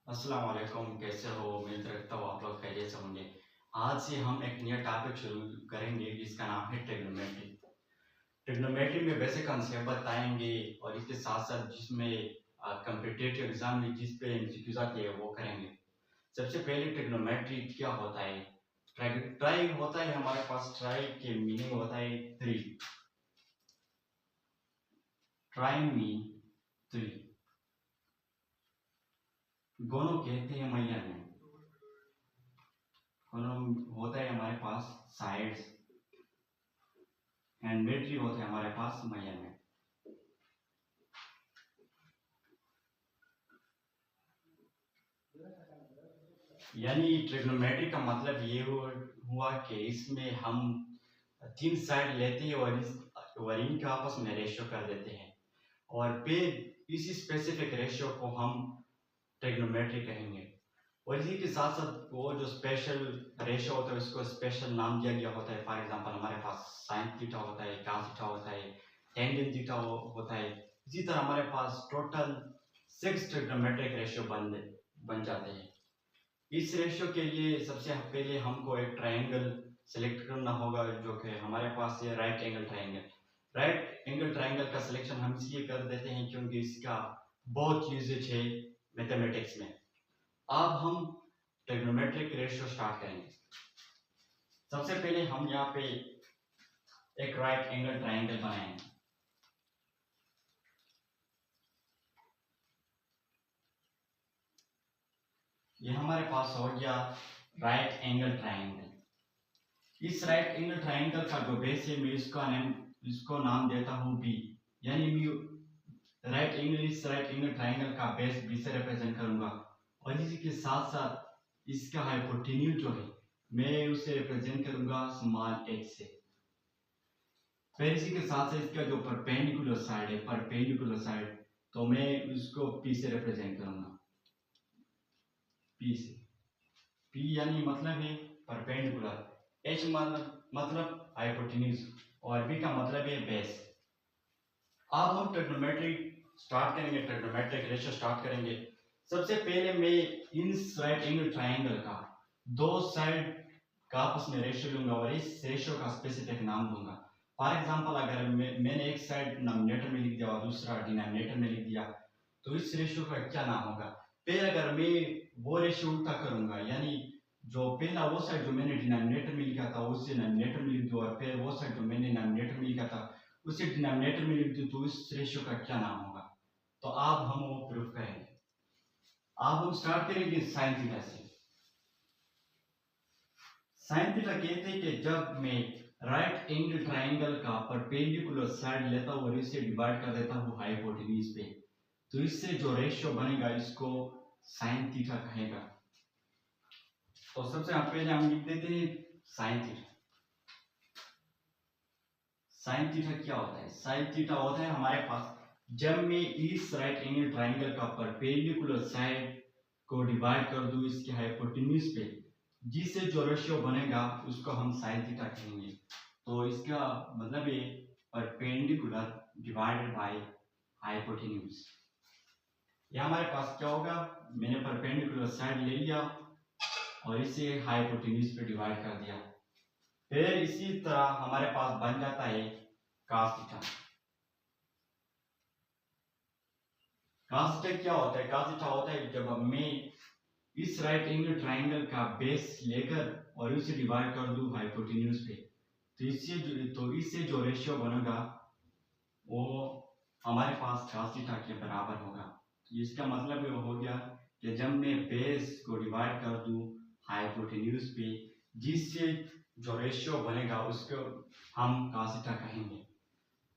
अस्सलाम वालेकुम, कैसे हो? उम्मीद रखता हूँ आप लोग खैरियत से होंगे। आज से हम एक नया टॉपिक शुरू करेंगे जिसका नाम है ट्रिग्नोमेट्री। ट्रिग्नोमेट्री में बेसिक कंसेप्ट बताएंगे और इसके साथ-साथ जिसमें कॉम्पिटिटिव एग्ज़ाम में जिस पे एमसीक्यूज़ आती है वो करेंगे। सबसे पहले ट्रिग्नोमेट्री क्या होता है? ट्राई होता है हमारे पास, ट्राई के मीनिंग होता है 3। Try mean 3। गोनो कहते हैं मैया में। गोनो होता है हमारे पास साइड्स एंड मेट्री होता है हमारे पास मैया में। यानी ट्रिग्नोमेट्री का मतलब ये हुआ कि इसमें हम 3 साइड लेते हैं और इनका आपस में रेशियो कर देते हैं और फिर इसी स्पेसिफिक रेशियो को हम ट्रिग्नोमेट्री कहेंगे। और इसी के साथ साथ वो जो स्पेशल रेशियो होता है उसको स्पेशल नाम दिया गया होता है। फॉर एग्जांपल हमारे पास साइन थीटा होता है, कॉस थीटा होता है, टेंजेंट थीटा होता है। इसी तरह हमारे पास टोटल 6 ट्रिग्नोमेट्रिक रेशियो बन जाते हैं। इस रेशियो के लिए सबसे पहले हमको एक ट्रायंगल सेलेक्ट करना होगा जो कि हमारे पास है right angle triangle. Right angle triangle का सिलेक्शन हम इसलिए कर देते हैं क्योंकि इसका बहुत यूजेज है मैथमेटिक्स में। अब हम ट्रिग्नोमेट्रिक रेशियो स्टार्ट करेंगे। सबसे पहले हम यहाँ पे एक राइट एंगल ट्रायंगल बनाएंगे। ये हमारे पास हो गया राइट एंगल ट्रायंगल। इस राइट एंगल ट्रायंगल का जो बेस है मैं इसको नाम देता हूँ बी। यानी मैं इस राइट एंगल ट्रायंगल का बेस बी से रिप्रेजेंट करूंगा और इसी के साथ साथ इसका हाइपोटेन्यूज जो है मैं उसे रिप्रेजेंट करूंगा स्मॉल एच से। फिर इसी के साथ साथ इसका जो परपेंडिकुलर साइड तो मैं उसको पी से रिप्रेजेंट करूंगा। पी से, पी यानी मतलब है परपेंडिकुलर, एच मतलब हाइपोटेन्यूज और बी का मतलब है बेस। अब हम ट्रिग्नोमेट्रिक रेशियो स्टार्ट करेंगे। सबसे पहले मैं इन राइट एंगल ट्रायंगल का दो साइड का आपस में रेशियो लूंगा और इस रेशियो का स्पेसिफिक नाम दूंगा। फॉर एग्जांपल अगर मैंने एक साइड डिनोमिनेटर में लिख दिया और दूसरा डिनोमिनेटर में लिख दिया तो इस रेशियो का क्या नाम होगा? फिर अगर मैं वो रेशियो उल्टा करूंगा यानी जो पहला वो साइड जो मैंने डिनोमिनेटर में लिखा था उसे डिनोमिनेटर में लिख दूं और फिर वो साइड जो मैंने डिनोमिनेटर में लिखा था उसे डिनोमिनेटर में लिख दूं तो इस रेशियो का क्या नाम होगा? तो अब हम वो प्रूफ करेंगे। अब हम स्टार्ट करेंगे साइन थीटा से। साइन थीटा कहते हैं कि जब मैं राइट एंगल ट्रायंगल का परपेंडिकुलर साइड लेता हूं और इसे डिवाइड कर देता हूं हाइपोटेन्यूज पे तो इससे जो रेशियो बनेगा इसको साइन थीटा कहेगा। तो सबसे पहले हम लिख देते हैं साइन थीटा। साइन थीटा क्या होता है? साइन थीटा होता है हमारे पास जब मैं इस राइट एंगल ट्रायंगल का परपेंडिकुलर साइड को डिवाइड कर दूं इसके हाइपोटेन्यूज पे जिससे जो रेशियो बनेगा उसको हम साइन थीटा कहेंगे। तो इसका मतलब है परपेंडिकुलर डिवाइडेड बाय हाइपोटेन्यूज। ये हमारे पास क्या होगा? मैंने परपेंडिकुलर साइड ले लिया और इसे हाइपोटेन्यूज पे डिवाइड कर दिया। फिर इसी तरह हमारे पास बन जाता है cos थीटा। cos थीटा क्या होता है? cos थीटा होता है जब मैं इस राइट एंगल ट्रायंगल का बेस लेकर और उसे डिवाइड कर दूं हाइपोटेन्यूज पे तो इससे जो रेशियो बनेगा वो हमारे पास cos थीटा के बराबर होगा। तो इसका मतलब ये हो गया कि जब मैं बेस को डिवाइड कर दूं हाइपोटेन्यूज पे जिससे जो रेशियो बनेगा उसको हम cos थीटा कहेंगे।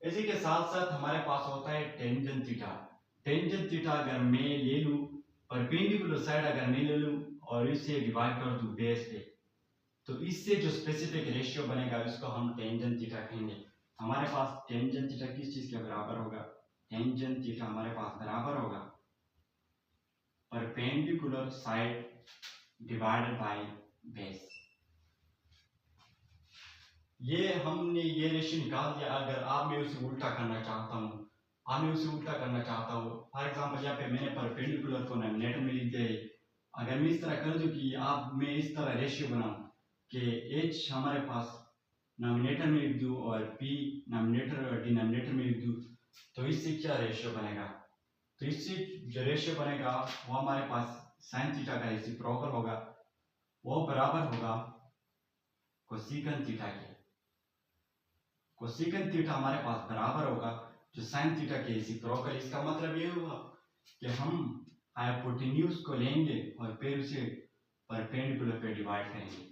इसी के साथ साथ हमारे पास होता है टेंजेंट थीटा। टेंजेंट थीटा अगर मैं ले लूं परपेंडिकुलर साइड अगर मैं ले लूं और इसे डिवाइड कर दूं बेस पे तो इससे जो स्पेसिफिक रेशियो बनेगा उसको हम टेंजेंट थीटा कहेंगे। हमारे पास टेंजेंट थीटा किस चीज के बराबर होगा? टेंजेंट थीटा हमारे पास बराबर होगा perpendicular side divided by base. ये हमने ये रेशियो निकाल दिया। अगर आप मैं उसे उल्टा करना चाहता हूँ फॉर एग्जांपल यहाँ पे मैंने परपेंडिकुलर को डिनोमिनेटर में लिख दिया है मैं इस तरह कर दूं कि मैं इस तरह रेशियो बनाऊं कि h हमारे पास नॉमिनेटर में लिख दूं और p नॉमिनेटर और डिनोमिनेटर में लिख दूं, तो इससे क्या रेशियो बनेगा? तो इससे जो रेशियो बनेगा वो हमारे पास साइन थीटा का रेसिप्रोकल होगा, वो बराबर होगा कोसेकंड थीटा के। कोसेकंड थीटा हमारे पास बराबर होगा जो साइन थीटा के रेसिप्रोकल। इसका मतलब ये हुआ कि हम हाइपोटेन्यूज को लेंगे और फिर उसे परपेंडिकुलर पे डिवाइड करेंगे।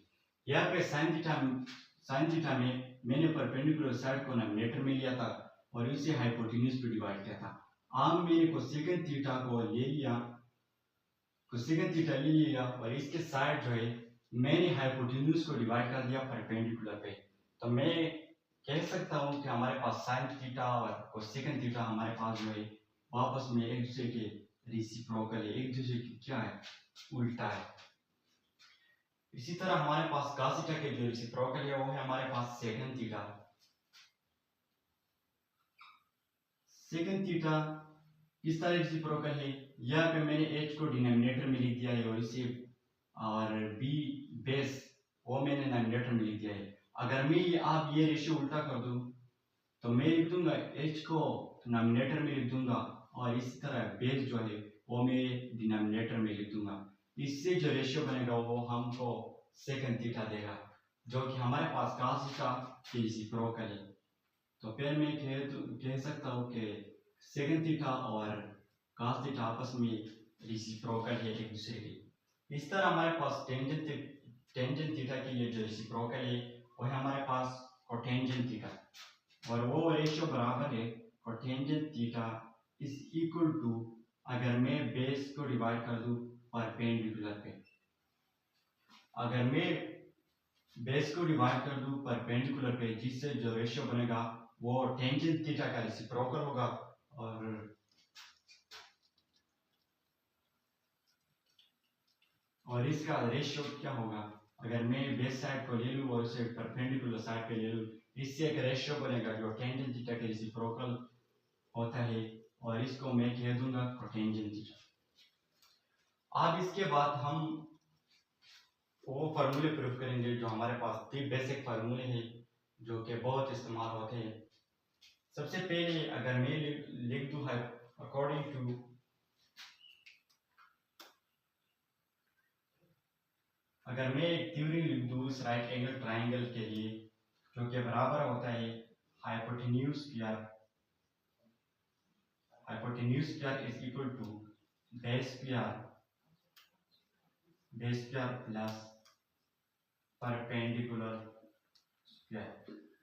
यहाँ पे साइन थीटा में मैंने परपेंडिकुलर साइड को नॉमिनेटर में लिया था और उसे हाइपोटेन्यूज पे डिवाइड किया था। अब मैंने कोसेकंड थीटा को ले लिया, कोसेकंड थीटा ले लिया और इसके साइड जो है मैंने हाइपोटेन्यूज को डिवाइड कर दिया परपेंडिकुलर पे। तो मैं कह सकता हूँ कि हमारे पास साइन थीटा और कोसेकंड थीटा हमारे पास जो है वापस में एक दूसरे के रेसिप्रोकल है, एक दूसरे की क्या है, उल्टा है। इसी तरह हमारे पास cos थीटा के जो रेसिप्रोकल है वो है हमारे पास सेकंड थीटा। सेकंड थीटा किस तरह रेसिप्रोकल है? यहाँ पे मैंने h को डिनोमिनेटर में लिख दिया है और इसे और b बेस वो मैंने नॉमिनेटर में लिख दिया है। अगर मैं आप ये रेशियो उल्टा कर दूं तो मैं लिख दूंगा h को नॉमिनेटर में लिख दूंगा और इसी तरह बेस जो है वो मैं डिनोमिनेटर में लिख दूंगा। इससे जो रेशियो बनेगा वो हमको सेकंड थीटा देगा, जो कि हमारे पास cos थीटा के रेसिप्रोकल है। तो फिर मैं कह सकता हूँ कि सेकंड थीटा और cos थीटा आपस में रेसिप्रोकल है एक दूसरे के। इस तरह हमारे पास टेंजेंट थीटा के लिए जो रेसिप्रोकल है वो है हमारे पास कोटेंजेंट थीटा, और वो रेशियो बराबर है cotangent theta is equal to, अगर मैं बेस को डिवाइड कर दूं परपेंडिकुलर पे, अगर मैं बेस को डिवाइड कर दूं परपेंडिकुलर पे, जिससे जो रेशियो बनेगा वो टेंजेंट थीटा का रेसिप्रोकल होगा। और इसका रेशियो क्या होगा? अगर मैं बेस साइड को ले लूं और उसे परपेंडिकुलर साइड पे ले लूं, इससे एक रेशियो बनेगा जो टेंजेंट थीटा के रेसिप्रोकल होता है, और इसको मैं कह दूंगा कोटेंजेंट थीटा। अब इसके बाद हम वो फार्मूले प्रूफ करेंगे जो हमारे पास 3 बेसिक फार्मूले हैं जो कि बहुत इस्तेमाल होते हैं। सबसे पहले अगर मैं लिख दूं है अकॉर्डिंग टू अगर मैं एक थ्योरी लिख दूं इस राइट एंगल ट्राइंगल के लिए, जो कि बराबर होता है hypotenuse square is equal to base square plus perpendicular square.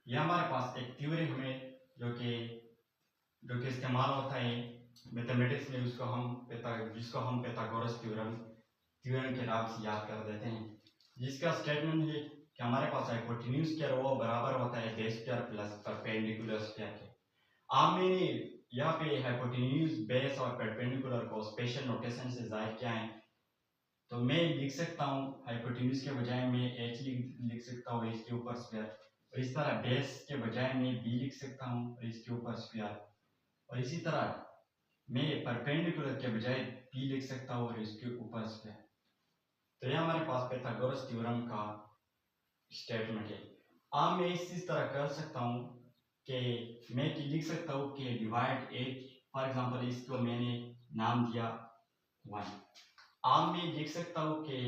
यह हमारे पास एक थ्योरी हमें जो कि इस्तेमाल होता है मैथमेटिक्स में, जिसको हम पाइथागोरस थ्योरम के नाम से याद कर देते हैं, जिसका स्टेटमेंट है कि हमारे पास हाइपोटेन्यूज स्क्वायर वो बराबर होता है base square plus perpendicular square के। अब मैंने यहाँ पे हाइपोटेन्यूज, बेस और परपेंडिकुलर को स्पेशल नोटेशन से जाहिर किया है, तो मैं लिख सकता हूँ हाइपोटेन्यूज के बजाय मैं h लिख सकता हूँ इसके ऊपर स्क्वायर, और इस तरह बेस के बजाय मैं b लिख सकता हूँ और इसके ऊपर स्क्वायर, और इसी तरह मैं परपेंडिकुलर के बजाय p लिख सकता हूँ और इसके ऊपर स्क्वायर। तो यह हमारे पास पाइथागोरस थ्योरम का स्टेटमेंट है। अब मैं इस तरह कर सकता हूँ कि मैं लिख सकता हूँ कि डिवाइड h, फॉर एग्जांपल इसको मैंने नाम दिया 1। अब मैं लिख सकता हूँ कि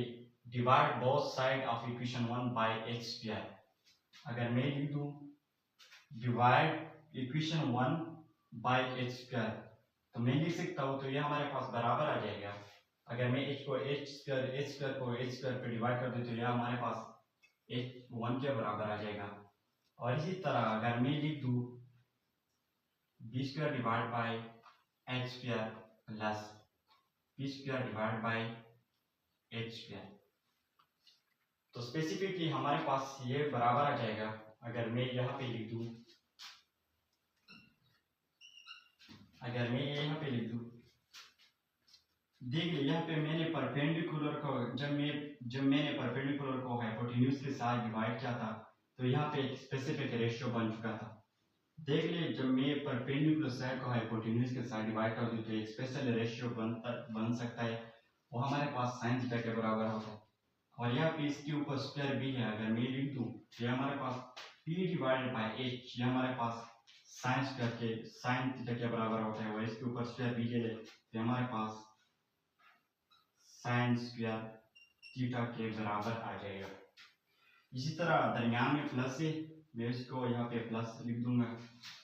divide both side of equation 1 by h square. अगर मैं लिख दूँ divide equation 1 by h square, तो मैं लिख सकता हूँ, तो ये हमारे पास बराबर आ जाएगा। अगर मैं h को h स्क्वायर पे डिवाइड कर दूँ तो यह हमारे पास h 1 के बराबर आ जाएगा। और इसी तरह अगर मैं लिख दूँ b square divide by h square plus p square divide by h square, तो स्पेसिफिकली हमारे पास ये बराबर आ जाएगा। अगर मैं यहाँ पे लिख दूँ देख लीजिए यहाँ पे मैंने परपेंडिकुलर को जब मैंने परपेंडिकुलर को हाइपोटेन्यूज के साथ डिवाइड किया था, तो यहाँ पे एक स्पेसिफिक रेशियो बन चुका था। देख लीजिए जब मैं परपेंडिकुलर साइड को हाइपोटेन्यूज के साथ डिवाइड कर दूं तो एक स्पेशल रेशियो बन सकता है, वो हमारे पास साइन थीटा के बराबर होता है। और यहाँ पे इसके ऊपर स्क्वायर भी है, अगर मैं लिख दूँ तो ये हमारे पास p डिवाइडेड बाई h, ये हमारे पास साइन थीटा के बराबर होता है। और इसके ऊपर स्क्वायर भी ले ले तो हमारे पास साइन स्क्वायर थीटा के बराबर आ जाएगा। इसी तरह दरमियान में प्लस है, मैं इसको यहाँ पे प्लस लिख दूंगा।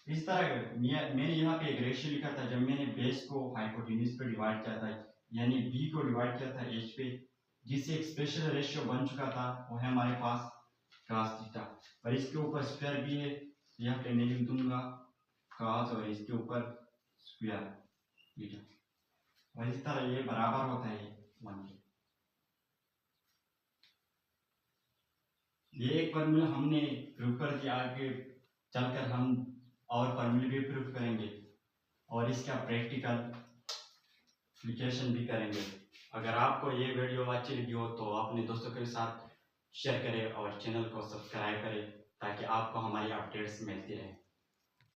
इस तरह मैंने यहाँ पे एक रेशियो लिखा था जब मैंने बेस को हाइपोटेन्यूज पे डिवाइड किया था, यानी b को डिवाइड किया था h पे, जिससे एक स्पेशल रेशियो बन चुका था, वो है हमारे पास cos थीटा। और इसके ऊपर स्क्वायर भी है, यहाँ पे मैं लिख दूंगा cos और इसके ऊपर स्क्वायर थीटा। और इस तरह ये बराबर होता है 1 के। ये एक फॉर्मूला हमने प्रूव कर दिया, आगे चलकर हम और फॉर्मूले भी प्रूव करेंगे और इसका प्रैक्टिकल एप्लीकेशन भी करेंगे। अगर आपको ये वीडियो अच्छी लगी हो तो अपने दोस्तों के साथ शेयर करें और चैनल को सब्सक्राइब करें ताकि आपको हमारी अपडेट्स मिलती रहें।